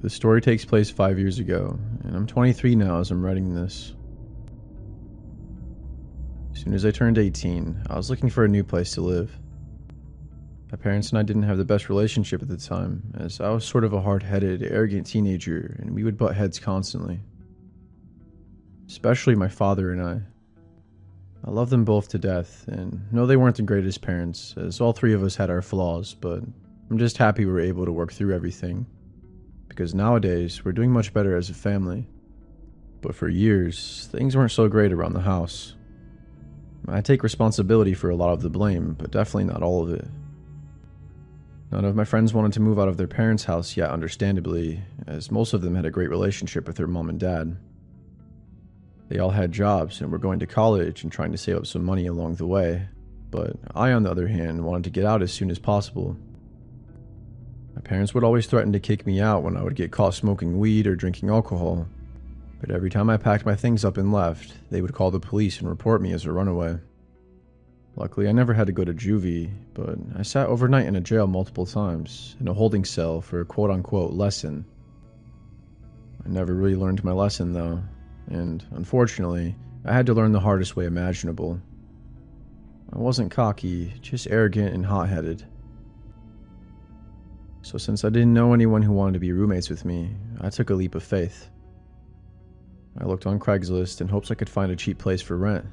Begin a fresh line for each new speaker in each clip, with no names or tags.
The story takes place 5 years ago, and I'm 23 now as I'm writing this. As soon as I turned 18, I was looking for a new place to live. My parents and I didn't have the best relationship at the time, as I was sort of a hard-headed, arrogant teenager, and we would butt heads constantly. Especially my father and I. I love them both to death, and no, they weren't the greatest parents, as all three of us had our flaws, but I'm just happy we were able to work through everything. Because nowadays, we're doing much better as a family. But for years, things weren't so great around the house. I take responsibility for a lot of the blame, but definitely not all of it. None of my friends wanted to move out of their parents' house yet, understandably, as most of them had a great relationship with their mom and dad. They all had jobs and were going to college and trying to save up some money along the way, but I, on the other hand, wanted to get out as soon as possible. My parents would always threaten to kick me out when I would get caught smoking weed or drinking alcohol, but every time I packed my things up and left, they would call the police and report me as a runaway. Luckily, I never had to go to juvie, but I sat overnight in a jail multiple times, in a holding cell for a quote-unquote lesson. I never really learned my lesson, though, and unfortunately, I had to learn the hardest way imaginable. I wasn't cocky, just arrogant and hot-headed. So since I didn't know anyone who wanted to be roommates with me, I took a leap of faith. I looked on Craigslist in hopes I could find a cheap place for rent.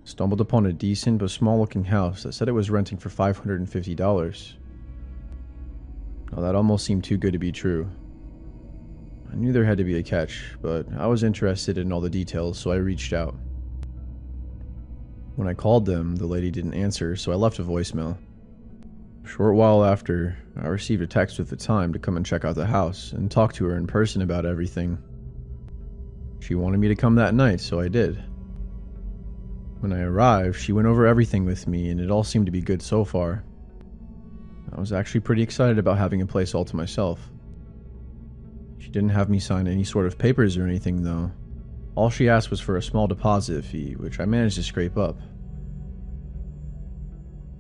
Stumbled upon a decent but small-looking house that said it was renting for $550. Now that almost seemed too good to be true. I knew there had to be a catch, but I was interested in all the details, so I reached out. When I called them, the lady didn't answer, so I left a voicemail. A short while after, I received a text with the time to come and check out the house and talk to her in person about everything. She wanted me to come that night, so I did. When I arrived, she went over everything with me, and it all seemed to be good so far. I was actually pretty excited about having a place all to myself. She didn't have me sign any sort of papers or anything, though. All she asked was for a small deposit fee, which I managed to scrape up.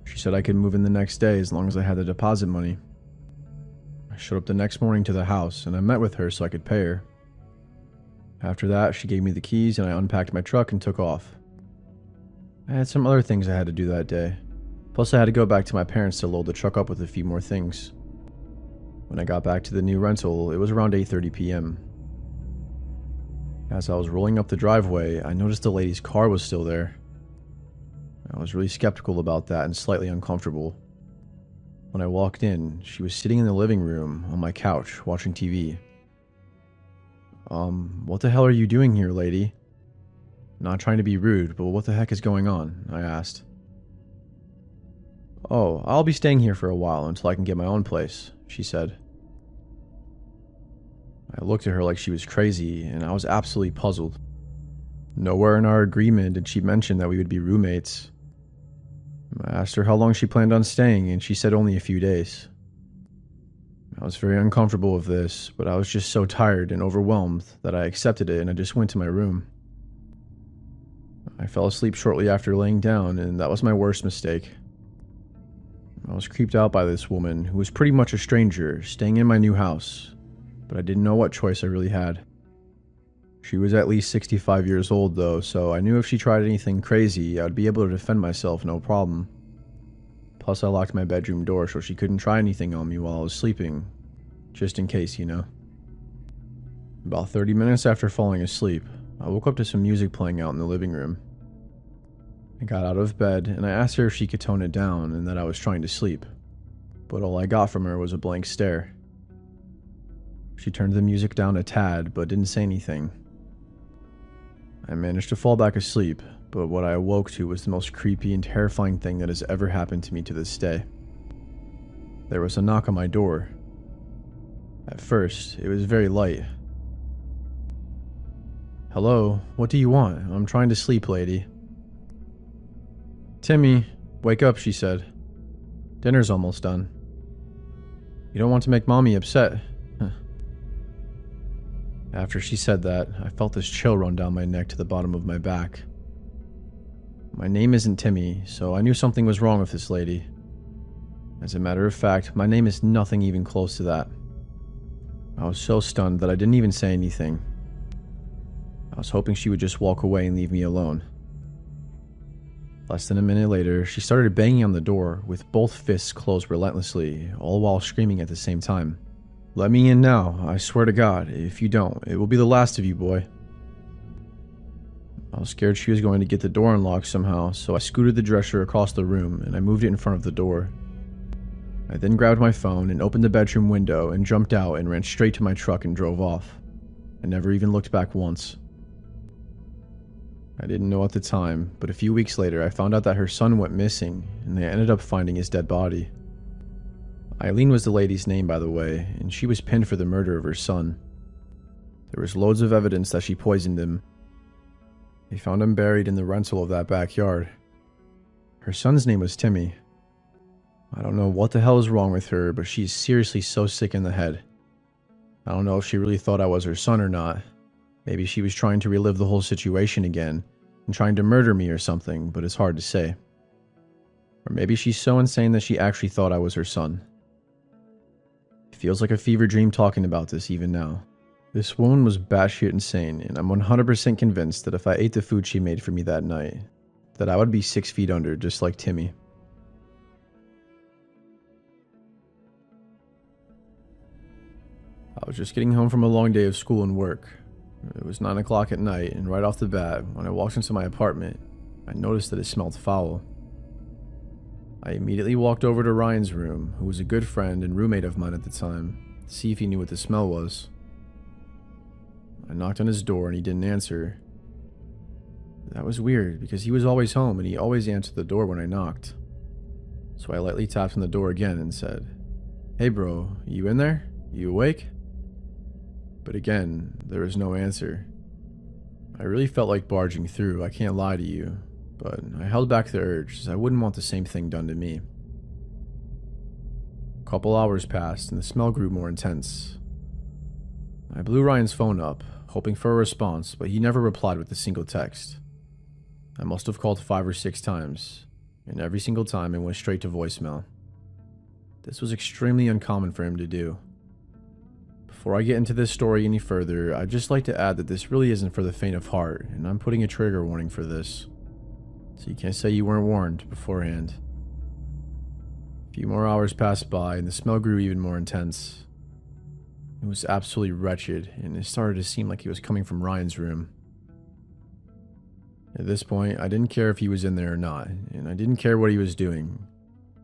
She said I could move in the next day as long as I had the deposit money. I showed up the next morning to the house, and I met with her so I could pay her. After that, she gave me the keys, and I unpacked my truck and took off. I had some other things I had to do that day. Plus, I had to go back to my parents to load the truck up with a few more things. When I got back to the new rental, it was around 8:30 p.m. As I was rolling up the driveway, I noticed the lady's car was still there. I was really skeptical about that and slightly uncomfortable. When I walked in, she was sitting in the living room on my couch watching TV. What the hell are you doing here, lady? Not trying to be rude, but what the heck is going on? I asked. Oh, I'll be staying here for a while until I can get my own place, she said. I looked at her like she was crazy, and I was absolutely puzzled. Nowhere in our agreement did she mention that we would be roommates. I asked her how long she planned on staying, and she said only a few days. I was very uncomfortable with this, but I was just so tired and overwhelmed that I accepted it and I just went to my room. I fell asleep shortly after laying down, and that was my worst mistake. I was creeped out by this woman, who was pretty much a stranger, staying in my new house, but I didn't know what choice I really had. She was at least 65 years old though, so I knew if she tried anything crazy, I would be able to defend myself no problem. Plus, I locked my bedroom door so she couldn't try anything on me while I was sleeping, just in case, you know. About 30 minutes after falling asleep, I woke up to some music playing out in the living room. I got out of bed and I asked her if she could tone it down and that I was trying to sleep, but all I got from her was a blank stare. She turned the music down a tad, but didn't say anything. I managed to fall back asleep, but what I awoke to was the most creepy and terrifying thing that has ever happened to me to this day. There was a knock on my door. At first, it was very light. Hello, what do you want? I'm trying to sleep, lady. Timmy, wake up, she said. Dinner's almost done. You don't want to make mommy upset. After she said that, I felt this chill run down my neck to the bottom of my back. My name isn't Timmy, so I knew something was wrong with this lady. As a matter of fact, my name is nothing even close to that. I was so stunned that I didn't even say anything. I was hoping she would just walk away and leave me alone. Less than a minute later, she started banging on the door with both fists closed relentlessly, all while screaming at the same time. "Let me in now, I swear to God. If you don't, it will be the last of you, boy." I was scared she was going to get the door unlocked somehow, so I scooted the dresser across the room and I moved it in front of the door. I then grabbed my phone and opened the bedroom window and jumped out and ran straight to my truck and drove off. I never even looked back once. I didn't know at the time, but a few weeks later I found out that her son went missing and they ended up finding his dead body. Eileen was the lady's name, by the way, and she was pinned for the murder of her son. There was loads of evidence that she poisoned him. They found him buried in the rental of that backyard. Her son's name was Timmy. I don't know what the hell is wrong with her, but she's seriously so sick in the head. I don't know if she really thought I was her son or not. Maybe she was trying to relive the whole situation again and trying to murder me or something, but it's hard to say. Or maybe she's so insane that she actually thought I was her son. It feels like a fever dream talking about this even now. This woman was batshit insane, and I'm 100% convinced that if I ate the food she made for me that night, that I would be 6 feet under, just like Timmy. I was just getting home from a long day of school and work. It was 9 o'clock at night, and right off the bat, when I walked into my apartment, I noticed that it smelled foul. I immediately walked over to Ryan's room, who was a good friend and roommate of mine at the time, to see if he knew what the smell was. I knocked on his door and he didn't answer. That was weird, because he was always home and he always answered the door when I knocked. So I lightly tapped on the door again and said, "Hey bro, you in there? You awake?" But again, there was no answer. I really felt like barging through, I can't lie to you, but I held back the urge as I wouldn't want the same thing done to me. A couple hours passed and the smell grew more intense. I blew Ryan's phone up, hoping for a response, but he never replied with a single text. I must have called 5 or 6 times, and every single time it went straight to voicemail. This was extremely uncommon for him to do. Before I get into this story any further, I'd just like to add that this really isn't for the faint of heart, and I'm putting a trigger warning for this. So you can't say you weren't warned beforehand. A few more hours passed by and the smell grew even more intense. It was absolutely wretched, and it started to seem like it was coming from Ryan's room. At this point, I didn't care if he was in there or not, and I didn't care what he was doing.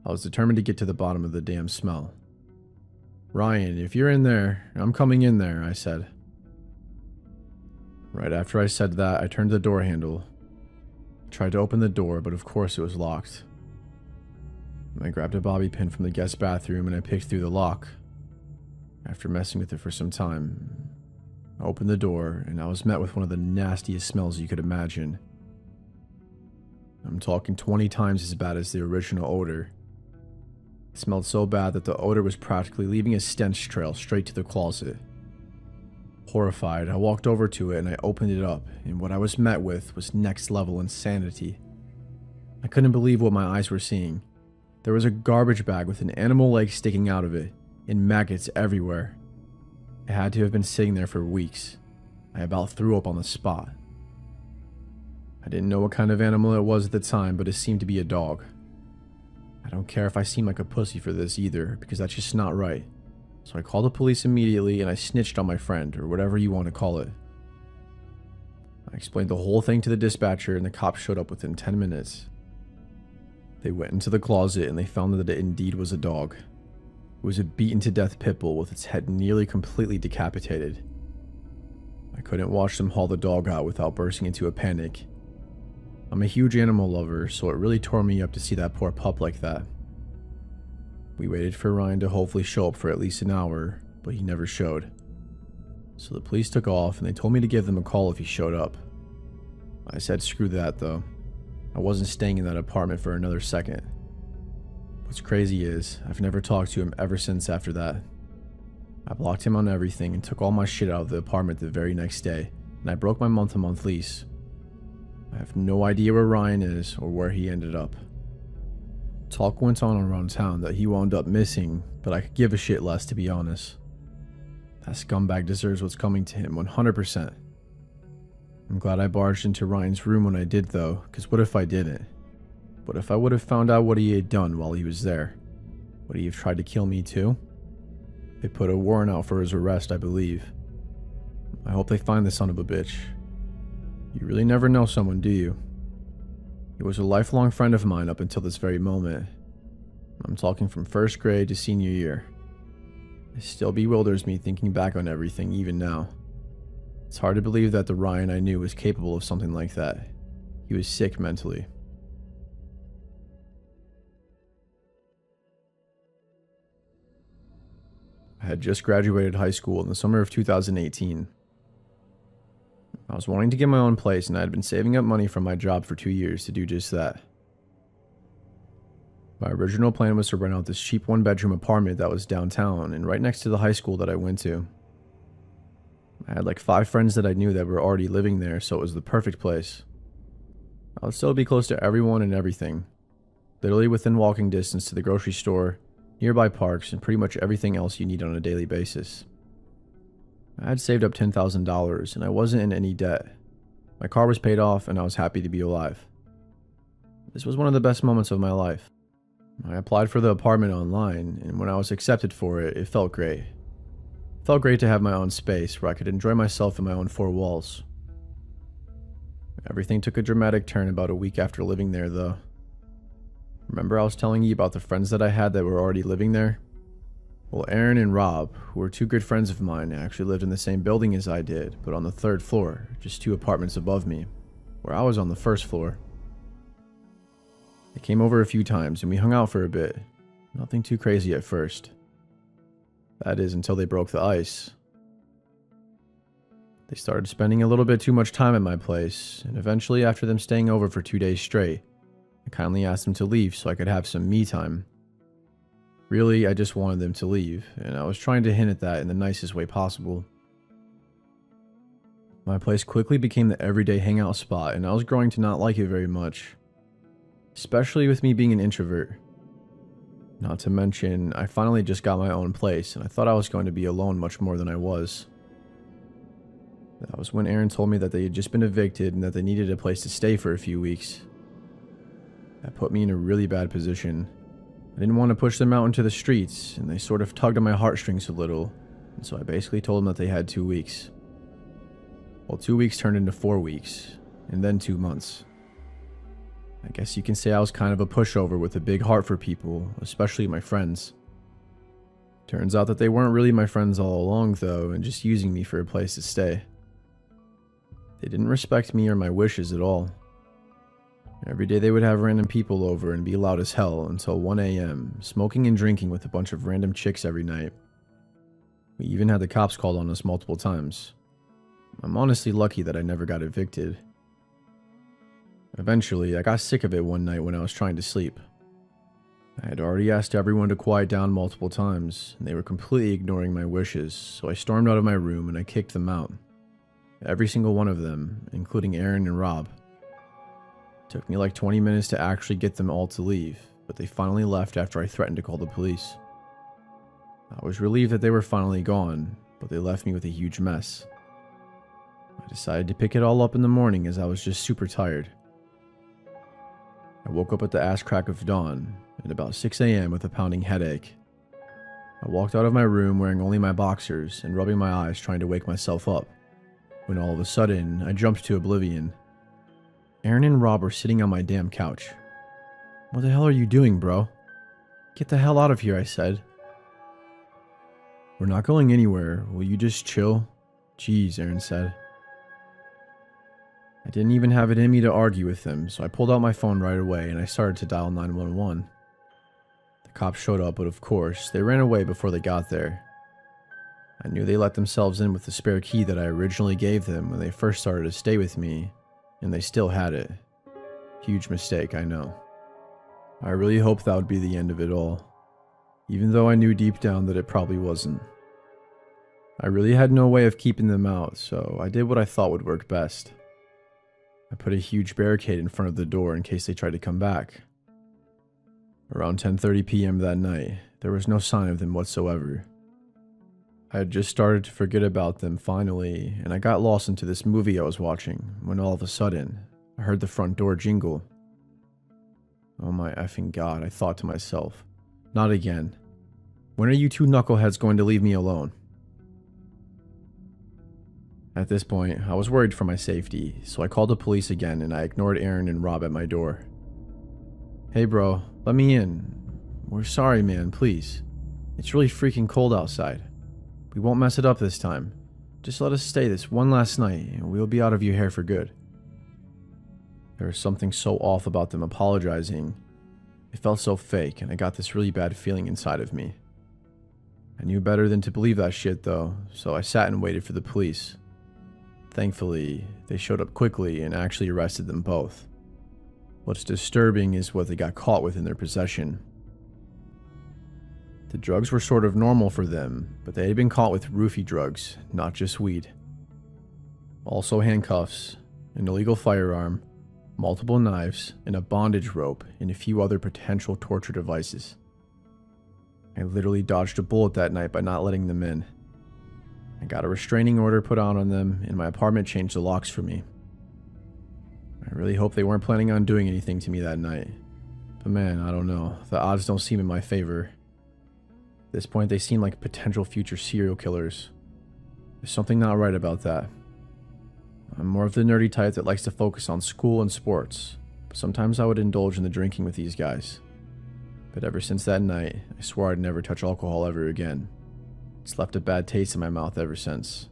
I was determined to get to the bottom of the damn smell. "Ryan, if you're in there, I'm coming in there," I said. Right after I said that, I turned the door handle. I tried to open the door, but of course it was locked. I grabbed a bobby pin from the guest bathroom and I picked through the lock. After messing with it for some time, I opened the door and I was met with one of the nastiest smells you could imagine. I'm talking 20 times as bad as the original odor. It smelled so bad that the odor was practically leaving a stench trail straight to the closet. Horrified, I walked over to it and I opened it up, and what I was met with was next level insanity. I couldn't believe what my eyes were seeing. There was a garbage bag with an animal leg sticking out of it, and maggots everywhere. It had to have been sitting there for weeks. I about threw up on the spot. I didn't know what kind of animal it was at the time, but it seemed to be a dog. I don't care if I seem like a pussy for this either, because that's just not right. So I called the police immediately and I snitched on my friend, or whatever you want to call it. I explained the whole thing to the dispatcher and the cops showed up within 10 minutes. They went into the closet and they found that it indeed was a dog. It was a beaten to death pit bull with its head nearly completely decapitated. I couldn't watch them haul the dog out without bursting into a panic. I'm a huge animal lover, so it really tore me up to see that poor pup like that. We waited for Ryan to hopefully show up for at least an hour, but he never showed. So the police took off and they told me to give them a call if he showed up. I said screw that though. I wasn't staying in that apartment for another second. What's crazy is, I've never talked to him ever since after that. I blocked him on everything and took all my shit out of the apartment the very next day, and I broke my month-to-month lease. I have no idea where Ryan is or where he ended up. Talk went on around town that he wound up missing, but I could give a shit less, to be honest. That scumbag deserves what's coming to him 100%. I'm glad I barged into Ryan's room when I did though, because what if I didn't? What if I would have found out what he had done while he was there? Would he have tried to kill me too? They put a warrant out for his arrest, I believe. I hope they find the son of a bitch. You really never know someone, do you? He was a lifelong friend of mine up until this very moment. I'm talking from first grade to senior year. It still bewilders me thinking back on everything, even now. It's hard to believe that the Ryan I knew was capable of something like that. He was sick mentally. I had just graduated high school in the summer of 2018. I was wanting to get my own place, and I had been saving up money from my job for 2 years to do just that. My original plan was to rent out this cheap one-bedroom apartment that was downtown and right next to the high school that I went to. I had like 5 friends that I knew that were already living there, so it was the perfect place. I would still be close to everyone and everything, literally within walking distance to the grocery store, nearby parks, and pretty much everything else you need on a daily basis. I had saved up $10,000 and I wasn't in any debt. My car was paid off and I was happy to be alive. This was one of the best moments of my life. I applied for the apartment online, and when I was accepted for it, it felt great. It felt great to have my own space where I could enjoy myself in my own 4 walls. Everything took a dramatic turn about a week after living there though. Remember I was telling you about the friends that I had that were already living there? Well, Aaron and Rob, who were 2 good friends of mine, actually lived in the same building as I did, but on the 3rd floor, just 2 apartments above me, where I was on the 1st floor. They came over a few times and we hung out for a bit. Nothing too crazy at first. That is, until they broke the ice. They started spending a little bit too much time at my place, and eventually after them staying over for 2 days straight, I kindly asked them to leave so I could have some me time. Really, I just wanted them to leave, and I was trying to hint at that in the nicest way possible. My place quickly became the everyday hangout spot, and I was growing to not like it very much. Especially with me being an introvert. Not to mention, I finally just got my own place, and I thought I was going to be alone much more than I was. That was when Aaron told me that they had just been evicted and that they needed a place to stay for a few weeks. That put me in a really bad position. I didn't want to push them out into the streets, and they sort of tugged on my heartstrings a little, and so I basically told them that they had 2 weeks. Well, 2 weeks turned into 4 weeks, and then 2 months. I guess you can say I was kind of a pushover with a big heart for people, especially my friends. Turns out that they weren't really my friends all along though, and just using me for a place to stay. They didn't respect me or my wishes at all. Every day they would have random people over and be loud as hell until 1 a.m., smoking and drinking with a bunch of random chicks every night. We even had the cops called on us multiple times. I'm honestly lucky that I never got evicted. Eventually, I got sick of it one night when I was trying to sleep. I had already asked everyone to quiet down multiple times, and they were completely ignoring my wishes, so I stormed out of my room and I kicked them out. Every single one of them, including Aaron and Rob. It took me like 20 minutes to actually get them all to leave, but they finally left after I threatened to call the police. I was relieved that they were finally gone, but they left me with a huge mess. I decided to pick it all up in the morning as I was just super tired. I woke up at the ass crack of dawn, at about 6 a.m. with a pounding headache. I walked out of my room wearing only my boxers and rubbing my eyes trying to wake myself up, when all of a sudden, I jumped to oblivion. Aaron and Rob were sitting on my damn couch. "What the hell are you doing, bro?" "Get the hell out of here," I said. "We're not going anywhere. Will you just chill?" "Jeez," Aaron said. I didn't even have it in me to argue with them, so I pulled out my phone right away and I started to dial 911. The cops showed up, but of course, they ran away before they got there. I knew they let themselves in with the spare key that I originally gave them when they first started to stay with me, and they still had it. Huge mistake, I know. I really hoped that would be the end of it all, even though I knew deep down that it probably wasn't. I really had no way of keeping them out, so I did what I thought would work best. I put a huge barricade in front of the door in case they tried to come back. Around 10:30 p.m. that night, there was no sign of them whatsoever. I had just started to forget about them finally, and I got lost into this movie I was watching when all of a sudden, I heard the front door jingle. Oh my effing god, I thought to myself. Not again. When are you two knuckleheads going to leave me alone? At this point, I was worried for my safety, so I called the police again and I ignored Aaron and Rob at my door. Hey bro, let me in. We're sorry man, please. It's really freaking cold outside. We won't mess it up this time. Just let us stay this one last night and we'll be out of your hair for good. There was something so off about them apologizing. It felt so fake and I got this really bad feeling inside of me. I knew better than to believe that shit though, so I sat and waited for the police. Thankfully, they showed up quickly and actually arrested them both. What's disturbing is what they got caught with in their possession. The drugs were sort of normal for them, but they had been caught with roofie drugs, not just weed. Also handcuffs, an illegal firearm, multiple knives, and a bondage rope, and a few other potential torture devices. I literally dodged a bullet that night by not letting them in. I got a restraining order put out on them, and my apartment changed the locks for me. I really hope they weren't planning on doing anything to me that night. But man, I don't know. The odds don't seem in my favor. At this point, they seem like potential future serial killers. There's something not right about that. I'm more of the nerdy type that likes to focus on school and sports, but sometimes I would indulge in the drinking with these guys. But ever since that night, I swore I'd never touch alcohol ever again. It's left a bad taste in my mouth ever since.